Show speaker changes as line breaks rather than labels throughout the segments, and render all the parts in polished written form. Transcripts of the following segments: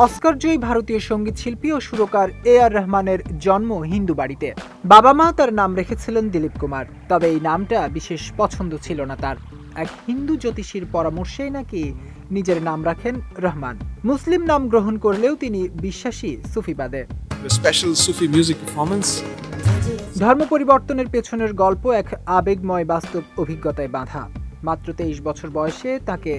অস্কারজয়ী ভারতীয় সঙ্গীত শিল্পী ও সুরকার এ.আর রহমানের জন্ম হিন্দু বাড়িতে। বাবা মা তার নাম রেখেছিলেন দিলীপ কুমার, তবে এই নামটা বিশেষ পছন্দ ছিল না তার। এক হিন্দু জ্যোতিষীর পরামর্শেই নাকি নিজের নাম রাখেন রহমান। মুসলিম নাম গ্রহণ করলেও তিনি বিশ্বাসী সুফিবাদে। ধর্ম পরিবর্তনের পেছনের গল্প এক আবেগময় বাস্তব অভিজ্ঞতায় বাঁধা। মাত্র 23 বছর বয়সে তাকে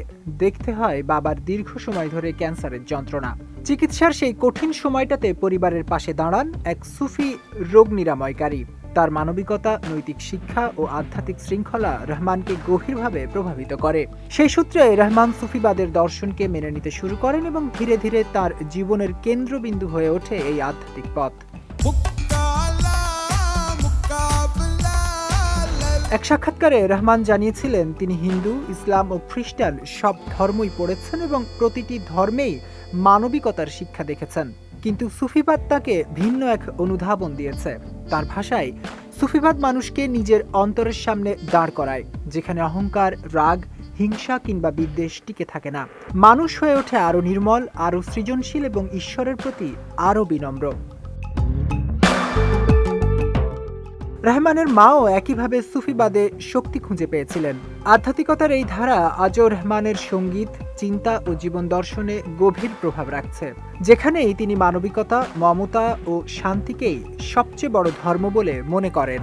দেখতে হয় বাবার দীর্ঘ সময় ধরে ক্যান্সারের যন্ত্রণা। চিকিৎসার সেই কঠিন সময়টাতে পরিবারের পাশে দাঁড়ান এক সুফি রোগ নিরাময়কারী। তার মানবিকতা, নৈতিক শিক্ষা ও আধ্যাত্মিক শৃঙ্খলা রহমানকে গভীরভাবে প্রভাবিত করে। সেই সূত্রে রহমান সুফিবাদের দর্শনকে মেনে নিতে শুরু করেন এবং ধীরে ধীরে তার জীবনের কেন্দ্রবিন্দু হয়ে ওঠে এই আধ্যাত্মিক পথ। এক সাক্ষাৎকারে রহমান জানিয়েছিলেন তিনি হিন্দু, ইসলাম ও খ্রিস্টান সব ধর্মই পড়েছেন এবং প্রতিটি ধর্মেই মানবিকতার শিক্ষা দেখেছেন, কিন্তু সুফিবাদ তাকে ভিন্ন এক অনুধাবন দিয়েছে। তার ভাষায়, সুফিবাদ মানুষকে নিজের অন্তরের সামনে দাঁড় করায়, যেখানে অহংকার, রাগ, হিংসা কিংবা বিদ্বেষ টিকে থাকে না। মানুষ হয়ে ওঠে আরো নির্মল, আরো সৃজনশীল এবং ঈশ্বরের প্রতি আরো বিনম্র। রহমানের মাও একইভাবে সুফিবাদে শক্তি খুঁজে পেয়েছিলেন। আধ্যাত্মিকতার এই ধারা আজও রহমানের সঙ্গীত, চিন্তা ও জীবন দর্শনে গভীর প্রভাব রাখছে, যেখানেই তিনি মানবিকতা, মমতা ও শান্তিকেই সবচেয়ে বড় ধর্ম বলে মনে করেন।